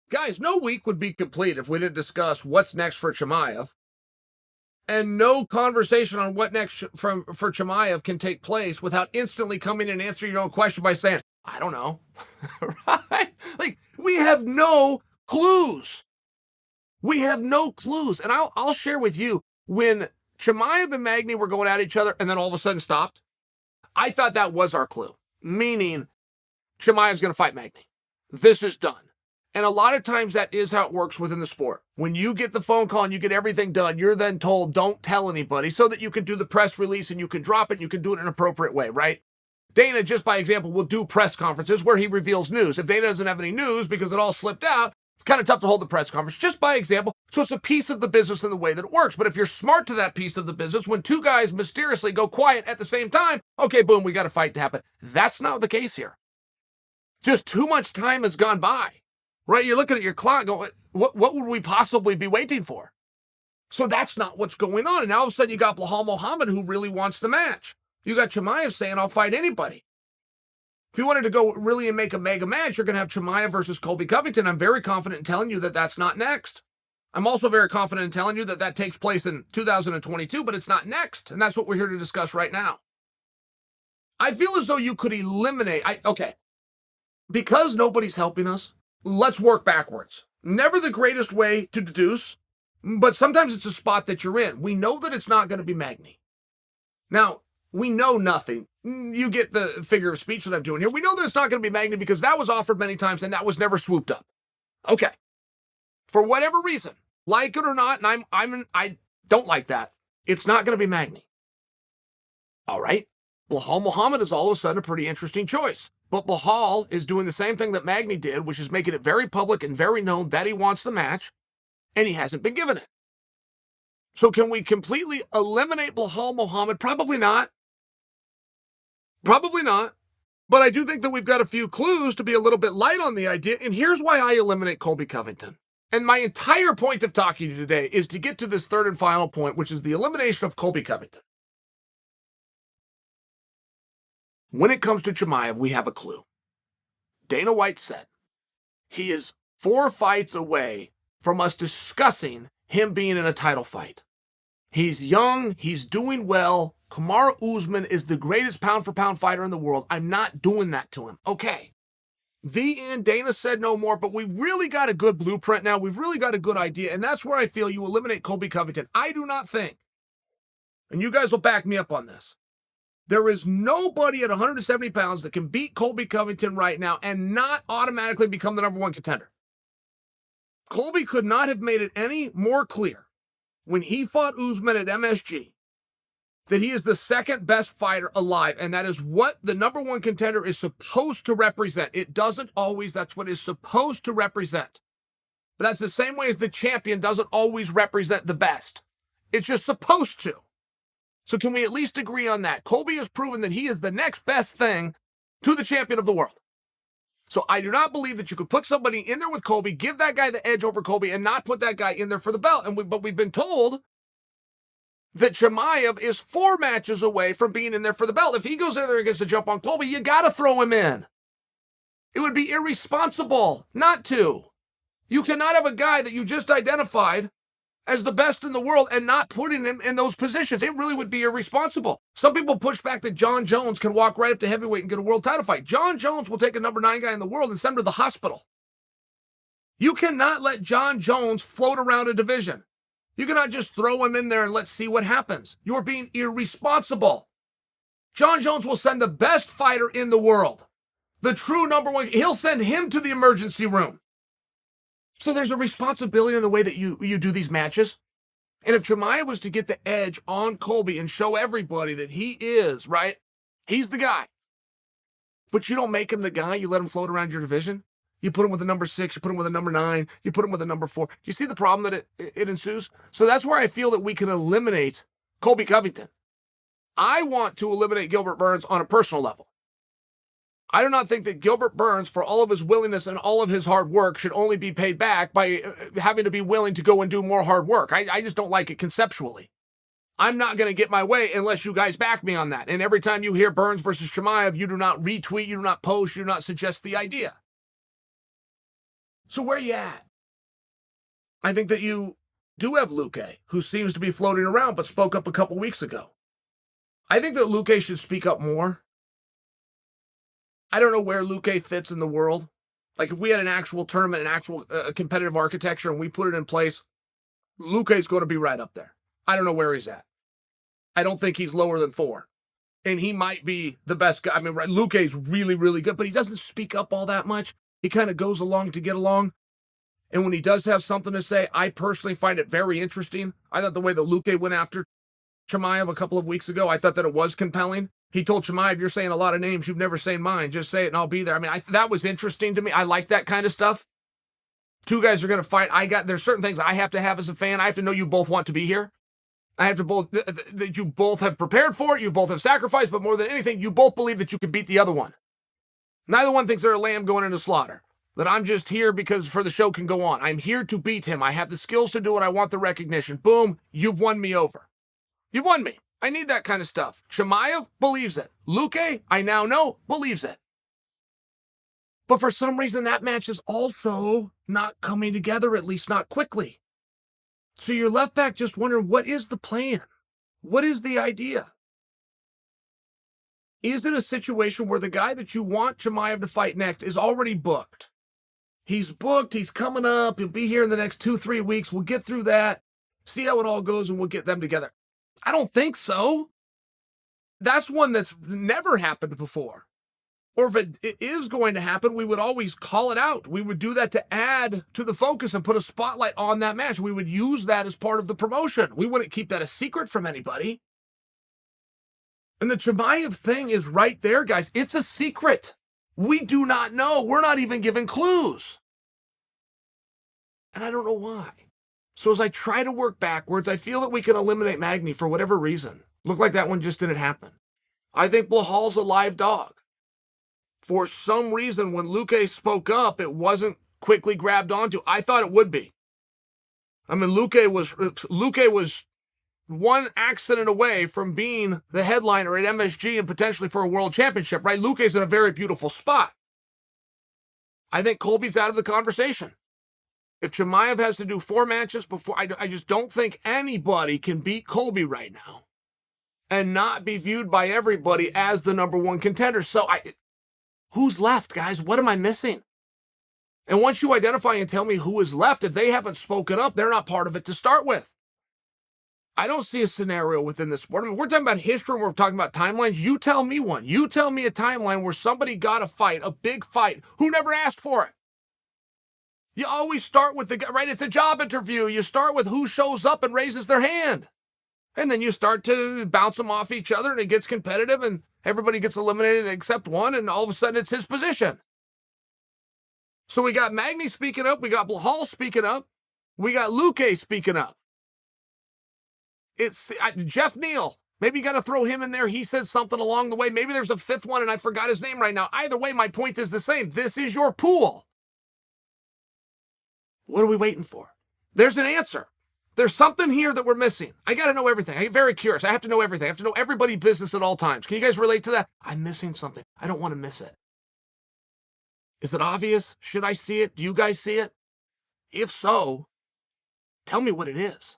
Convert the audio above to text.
Guys, no week would be complete if we didn't discuss what's next for Chimaev. And no conversation on what next for Chimaev can take place without instantly coming in and answering your own question by saying, I don't know. Right? Like, we have no clues. We have no clues. And I'll share with you, when Chimaev and Magny were going at each other and then all of a sudden stopped, I thought that was our clue. Meaning, Chimaev's going to fight Magny. This is done. And a lot of times that is how it works within the sport. When you get the phone call and you get everything done, you're then told, don't tell anybody, so that you can do the press release and you can drop it and you can do it in an appropriate way, right? Dana, just by example, will do press conferences where he reveals news. If Dana doesn't have any news because it all slipped out, it's kind of tough to hold the press conference, just by example. So it's a piece of the business in the way that it works. But if you're smart to that piece of the business, when two guys mysteriously go quiet at the same time, okay, boom, we got a fight to happen. That's not the case here. Just too much time has gone by. Right? You're looking at your clock going, what would we possibly be waiting for? So that's not what's going on. And now all of a sudden you got Belal Muhammad, who really wants the match. You got Chimaev saying, I'll fight anybody. If you wanted to go really and make a mega match, you're going to have Chimaev versus Colby Covington. I'm very confident in telling you that that's not next. I'm also very confident in telling you that that takes place in 2022, but it's not next. And that's what we're here to discuss right now. I feel as though you could eliminate, because nobody's helping us, let's work backwards. Never the greatest way to deduce, but sometimes it's a spot that you're in. We know that it's not going to be Magny. Now, we know nothing. You get the figure of speech that I'm doing here. We know that it's not going to be Magny because that was offered many times and that was never swooped up. Okay. For whatever reason, like it or not, and I don't like that, it's not going to be Magny. All right. Belal Muhammad is all of a sudden a pretty interesting choice. But Belal is doing the same thing that Magny did, which is making it very public and very known that he wants the match, and he hasn't been given it. So can we completely eliminate Belal Muhammad? Probably not. Probably not. But I do think that we've got a few clues to be a little bit light on the idea, and here's why I eliminate Colby Covington. And my entire point of talking to you today is to get to this third and final point, which is the elimination of Colby Covington. When it comes to Chimaev, we have a clue. Dana White said he is 4 fights away from us discussing him being in a title fight. He's young. He's doing well. Kamaru Usman is the greatest pound-for-pound fighter in the world. I'm not doing that to him. Okay. The end. Dana said no more, but we've really got a good blueprint now. We've really got a good idea, and that's where I feel you eliminate Colby Covington. I do not think, and you guys will back me up on this, there is nobody at 170 pounds that can beat Colby Covington right now and not automatically become the number one contender. Colby could not have made it any more clear when he fought Usman at MSG that he is the second best fighter alive, and that is what the number one contender is supposed to represent. It doesn't always, that's what it's supposed to represent. But that's the same way as the champion doesn't always represent the best. It's just supposed to. So can we at least agree on that? Colby has proven that he is the next best thing to the champion of the world. So I do not believe that you could put somebody in there with Colby, give that guy the edge over Colby, and not put that guy in there for the belt. But we've been told that Chimaev is 4 matches away from being in there for the belt. If he goes in there and gets to jump on Colby, you got to throw him in. It would be irresponsible not to. You cannot have a guy that you just identified as the best in the world and not putting him in those positions. It really would be irresponsible. Some people push back that Jon Jones can walk right up to heavyweight and get a world title fight. Jon Jones will take a number 9 guy in the world and send him to the hospital. You cannot let Jon Jones float around a division. You cannot just throw him in there and let's see what happens. You're being irresponsible. Jon Jones will send the best fighter in the world, the true number 1. He'll send him to the emergency room. So there's a responsibility in the way that you do these matches. And if Chimaev was to get the edge on Colby and show everybody that he is, right, he's the guy. But you don't make him the guy. You let him float around your division. You put him with a number 6. You put him with a number 9. You put him with a number 4. Do you see the problem that it ensues? So that's where I feel that we can eliminate Colby Covington. I want to eliminate Gilbert Burns on a personal level. I do not think that Gilbert Burns, for all of his willingness and all of his hard work, should only be paid back by having to be willing to go and do more hard work. I just don't like it conceptually. I'm not going to get my way unless you guys back me on that. And every time you hear Burns versus Chimaev, you do not retweet, you do not post, you do not suggest the idea. So where are you at? I think that you do have Luque, who seems to be floating around but spoke up a couple weeks ago. I think that Luque should speak up more. I don't know where Luque fits in the world. Like, if we had an actual tournament, an actual competitive architecture, and we put it in place, Luque's going to be right up there. I don't know where he's at. I don't think he's lower than 4. And he might be the best guy. I mean, Luque's really, really good, but he doesn't speak up all that much. He kind of goes along to get along. And when he does have something to say, I personally find it very interesting. I thought the way that Luque went after Chimaev a couple of weeks ago, I thought that it was compelling. He told Chimaev, you're saying a lot of names. You've never said mine. Just say it and I'll be there. I mean, that was interesting to me. I like that kind of stuff. Two guys are going to fight. There's certain things I have to have as a fan. I have to know you both want to be here. I have to that you both have prepared for it. You both have sacrificed, but more than anything, you both believe that you can beat the other one. Neither one thinks they're a lamb going into slaughter. That I'm just here because for the show can go on. I'm here to beat him. I have the skills to do it. I want the recognition. Boom, you've won me over. You've won me. I need that kind of stuff. Chimaev believes it. Luque, I now know, believes it. But for some reason, that match is also not coming together, at least not quickly. So you're left back just wondering, what is the plan? What is the idea? Is it a situation where the guy that you want Chimaev to fight next is already booked? He's booked, he's coming up, he'll be here in the next 2-3 weeks. We'll get through that, see how it all goes, and we'll get them together. I don't think so. That's one that's never happened before. Or if it is going to happen, we would always call it out. We would do that to add to the focus and put a spotlight on that match. We would use that as part of the promotion. We wouldn't keep that a secret from anybody. And the Chimaev thing is right there, guys. It's a secret. We do not know. We're not even given clues. And I don't know why. So as I try to work backwards, I feel that we can eliminate Magny for whatever reason. Looked like that one just didn't happen. I think Blahal's a live dog. For some reason, when Luque spoke up, it wasn't quickly grabbed onto. I thought it would be. I mean, Luque was one accident away from being the headliner at MSG and potentially for a world championship, right? Luque's in a very beautiful spot. I think Colby's out of the conversation. If Chimaev has to do 4 matches before, I just don't think anybody can beat Colby right now and not be viewed by everybody as the number 1 contender. So who's left, guys? What am I missing? And once you identify and tell me who is left, if they haven't spoken up, they're not part of it to start with. I don't see a scenario within the sport. I mean, we're talking about history and we're talking about timelines. You tell me one. You tell me a timeline where somebody got a fight, a big fight, who never asked for it. You always start with the guy, right? It's a job interview. You start with who shows up and raises their hand. And then you start to bounce them off each other and it gets competitive and everybody gets eliminated except one, and all of a sudden it's his position. So we got Magny speaking up, we got Blahal speaking up, we got Luque speaking up. It's Jeff Neal. Maybe you got to throw him in there. He said something along the way. Maybe there's a 5th one and I forgot his name right now. Either way, my point is the same. This is your pool. What are we waiting for? There's an answer. There's something here that we're missing. I got to know everything. I get very curious. I have to know everything. I have to know everybody's business at all times. Can you guys relate to that? I'm missing something. I don't want to miss it. Is it obvious? Should I see it? Do you guys see it? If so, tell me what it is.